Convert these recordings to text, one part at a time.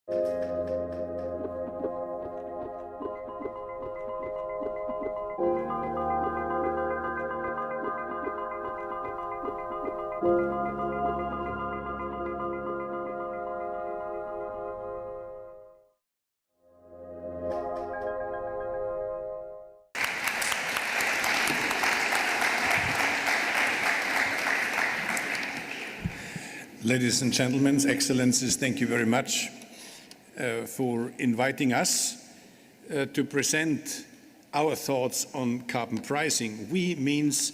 Ladies and gentlemen, Excellencies, thank you very much for inviting us to present our thoughts on carbon pricing. We means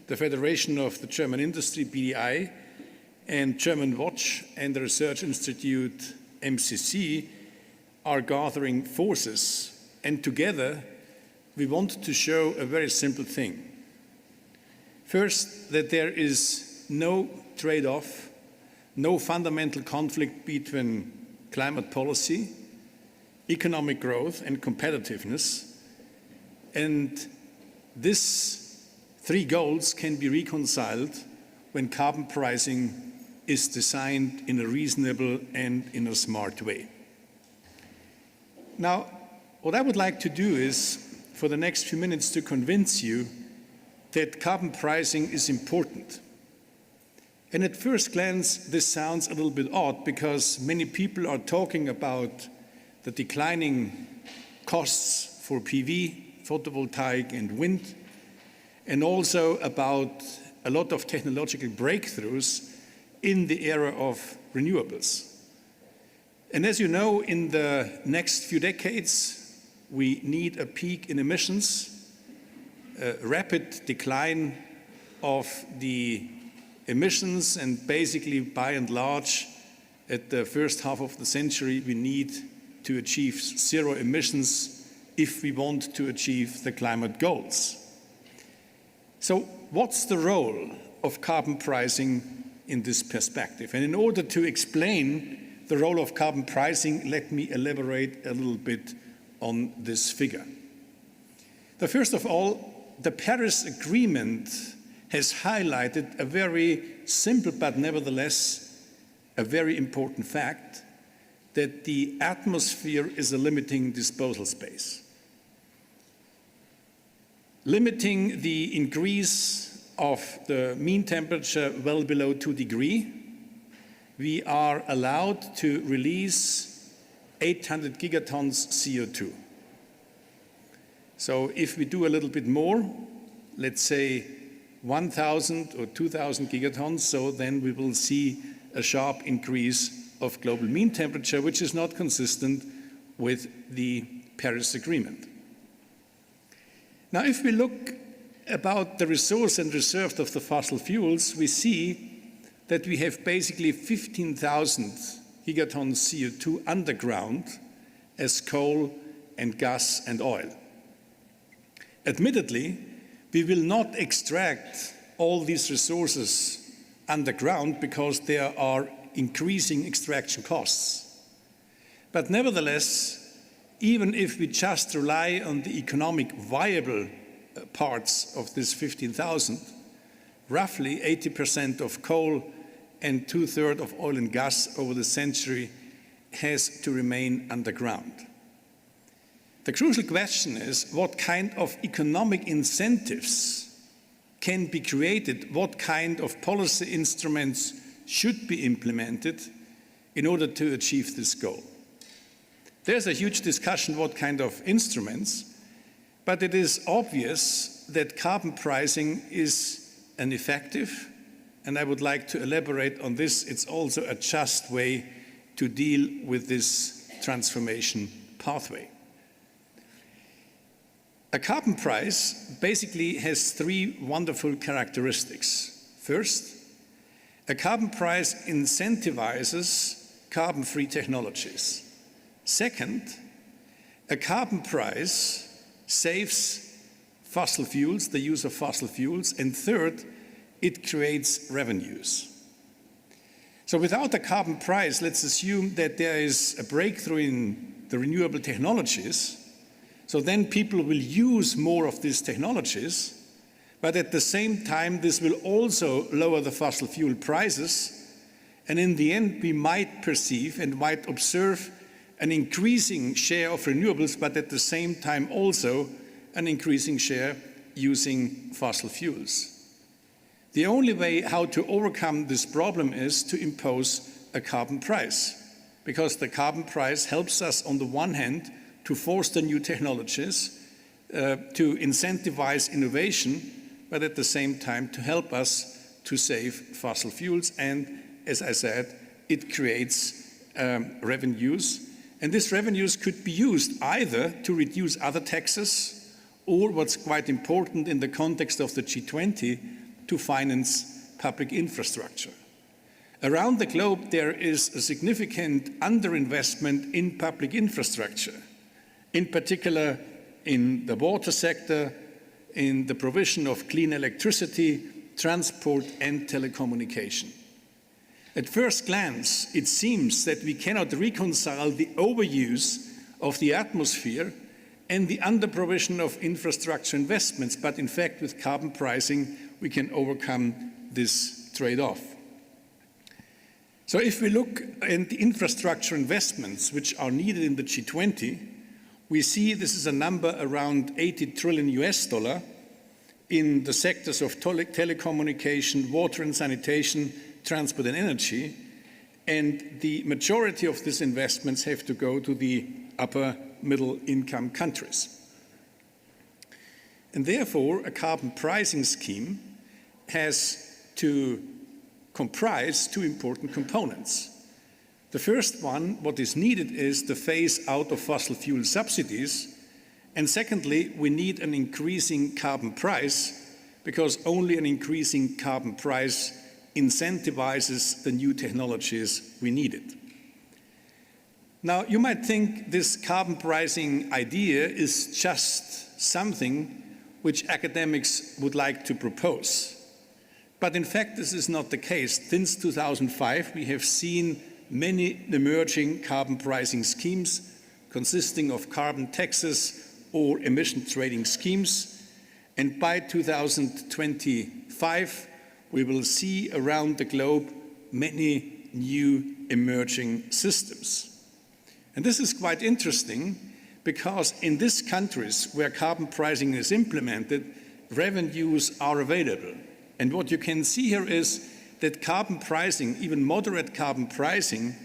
the Federation of the German Industry, BDI, and German Watch and the Research Institute, MCC, are gathering forces, and together we want to show a very simple thing. First, that there is no trade-off, no fundamental conflict between climate policy, economic growth, and competitiveness. And these three goals can be reconciled when carbon pricing is designed in a reasonable and in a smart way. Now, what I would like to do is, for the next few minutes, to convince you that carbon pricing is important. And at first glance, this sounds a little bit odd because many people are talking about the declining costs for PV, photovoltaic and wind, and also about a lot of technological breakthroughs in the era of renewables. And as you know, in the next few decades, we need a peak in emissions, a rapid decline of the emissions, and basically, by and large, at the first half of the century, we need to achieve zero emissions if we want to achieve the climate goals. So what's the role of carbon pricing in this perspective? And in order to explain the role of carbon pricing, let me elaborate a little bit on this figure. First of all, the Paris Agreement has highlighted a very simple but nevertheless a very important fact, that the atmosphere is a limiting disposal space. Limiting the increase of the mean temperature well below 2 degrees, we are allowed to release 800 gigatons CO2. So if we do a little bit more, let's say 1,000 or 2,000 gigatons, so then we will see a sharp increase of global mean temperature, which is not consistent with the Paris Agreement. Now, if we look about the resource and reserve of the fossil fuels, we see that we have basically 15,000 gigatons CO2 underground as coal and gas and oil. Admittedly, we will not extract all these resources underground because there are increasing extraction costs. But nevertheless, even if we just rely on the economic viable parts of this 15,000, roughly 80% of coal and 2/3 of oil and gas over the century has to remain underground. The crucial question is, what kind of economic incentives can be created, what kind of policy instruments should be implemented in order to achieve this goal? There's a huge discussion what kind of instruments, but it is obvious that carbon pricing is an effective, and I would like to elaborate on this, it's also a just way to deal with this transformation pathway. A carbon price basically has three wonderful characteristics. First, a carbon price incentivizes carbon-free technologies. Second, a carbon price saves fossil fuels, the use of fossil fuels. And third, it creates revenues. So without a carbon price, let's assume that there is a breakthrough in the renewable technologies. So then people will use more of these technologies, but at the same time, this will also lower the fossil fuel prices. And in the end, we might perceive and might observe an increasing share of renewables, but at the same time also an increasing share using fossil fuels. The only way how to overcome this problem is to impose a carbon price, because the carbon price helps us on the one hand to foster new technologies, to incentivize innovation, but at the same time to help us to save fossil fuels. And as I said, it creates revenues. And these revenues could be used either to reduce other taxes, or what's quite important in the context of the G20, to finance public infrastructure. Around the globe, there is a significant underinvestment in public infrastructure, in particular in the water sector, in the provision of clean electricity, transport, and telecommunication. At first glance, it seems that we cannot reconcile the overuse of the atmosphere and the under-provision of infrastructure investments, but in fact, with carbon pricing, we can overcome this trade-off. So if we look at the infrastructure investments which are needed in the G20, we see this is a number around 80 trillion US dollar in the sectors of telecommunication, water and sanitation, transport and energy, and the majority of these investments have to go to the upper middle income countries. And therefore, a carbon pricing scheme has to comprise two important components. The first one, what is needed, is the phase out of fossil fuel subsidies. And secondly, we need an increasing carbon price, because only an increasing carbon price incentivizes the new technologies we needed. Now, you might think this carbon pricing idea is just something which academics would like to propose. But in fact, this is not the case. Since 2005, we have seen many emerging carbon pricing schemes consisting of carbon taxes or emission trading schemes. And by 2025, we will see around the globe many new emerging systems. And this is quite interesting, because in these countries where carbon pricing is implemented, revenues are available. And what you can see here is that carbon pricing, even moderate carbon pricing,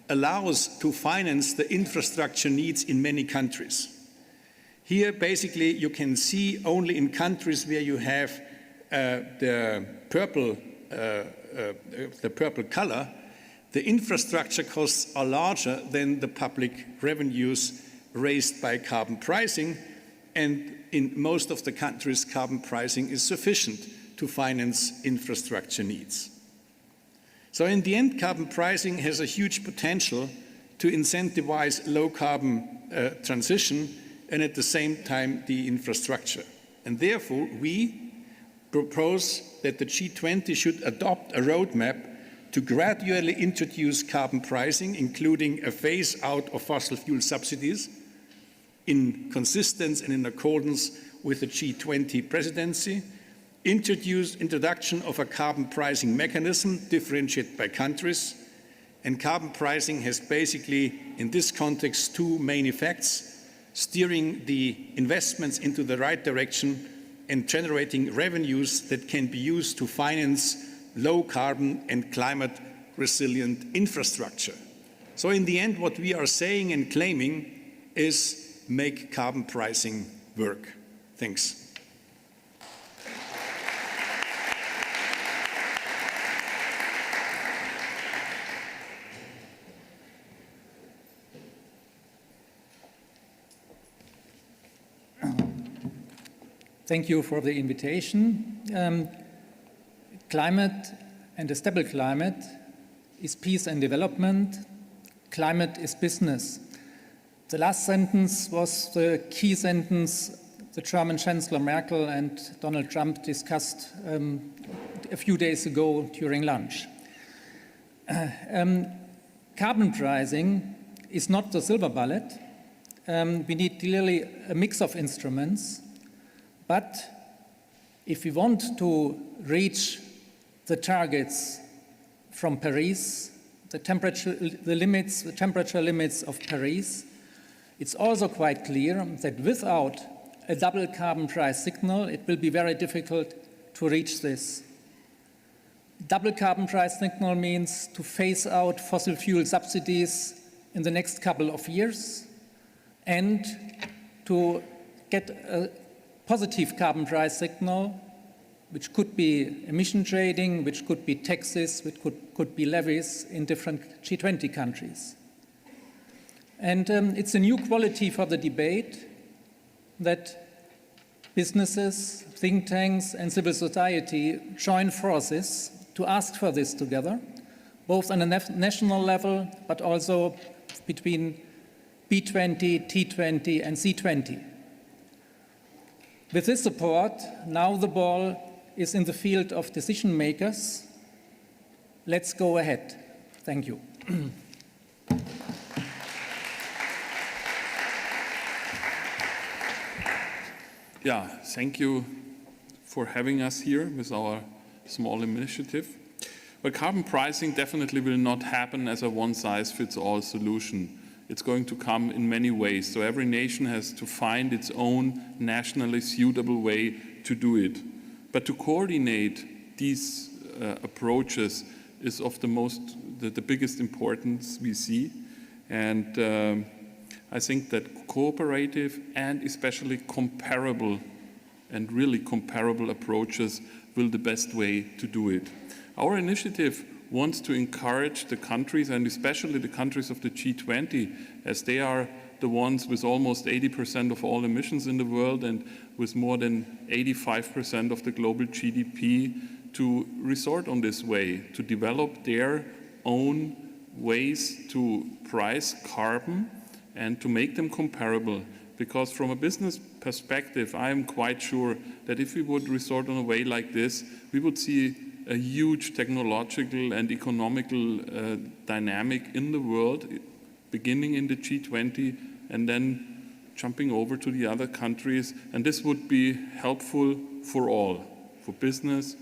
allows to finance the infrastructure needs in many countries. Here, basically, you can see only in countries where you have the purple color, the infrastructure costs are larger than the public revenues raised by carbon pricing, and in most of the countries, carbon pricing is sufficient to finance infrastructure needs. So in the end, carbon pricing has a huge potential to incentivize low-carbon transition and at the same time the infrastructure. And therefore, we propose that the G20 should adopt a roadmap to gradually introduce carbon pricing, including a phase out of fossil fuel subsidies, in consistency and in accordance with the G20 presidency, introduction of a carbon pricing mechanism differentiated by countries. And carbon pricing has basically, in this context, two main effects: steering the investments into the right direction and generating revenues that can be used to finance low carbon and climate resilient infrastructure. So in the end, what we are saying and claiming is make carbon pricing work. Thanks. Thank you for the invitation. Climate and a stable climate is peace and development. Climate is business. The last sentence was the key sentence the German Chancellor Merkel and Donald Trump discussed a few days ago during lunch. Carbon pricing is not the silver bullet. We need clearly a mix of instruments. But if we want to reach the targets from Paris the temperature limits of Paris, it's also quite clear that without a double carbon price signal, it will be very difficult to reach this. Double carbon price signal means to phase out fossil fuel subsidies in the next couple of years and to get a positive carbon price signal, which could be emission trading, which could be taxes, which could be levies in different G20 countries. And it's a new quality for the debate that businesses, think tanks, and civil society join forces to ask for this together, both on a national level, but also between B20, T20, and C20. With this support, now the ball is in the field of decision makers. Let's go ahead. Thank you. Yeah, thank you for having us here with our small initiative. Well, carbon pricing definitely will not happen as a one-size-fits-all solution. It's going to come in many ways. So every nation has to find its own nationally suitable way to do it. But to coordinate these approaches is of the biggest importance we see. And I think that cooperative and especially comparable and really comparable approaches will be the best way to do it. Our initiative wants to encourage the countries, and especially the countries of the G20, as they are the ones with almost 80% of all emissions in the world and with more than 85% of the global GDP, to resort on this way, to develop their own ways to price carbon and to make them comparable. Because from a business perspective, I am quite sure that if we would resort on a way like this, we would see a huge technological and economical dynamic in the world, beginning in the G20 and then jumping over to the other countries. And this would be helpful for all, for business,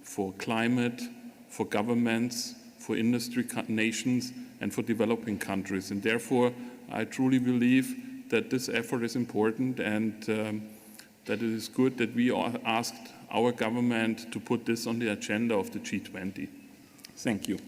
for climate, for governments, for industry nations, and for developing countries. And therefore, I truly believe that this effort is important and that it is good that we asked our government to put this on the agenda of the G20. Thank you.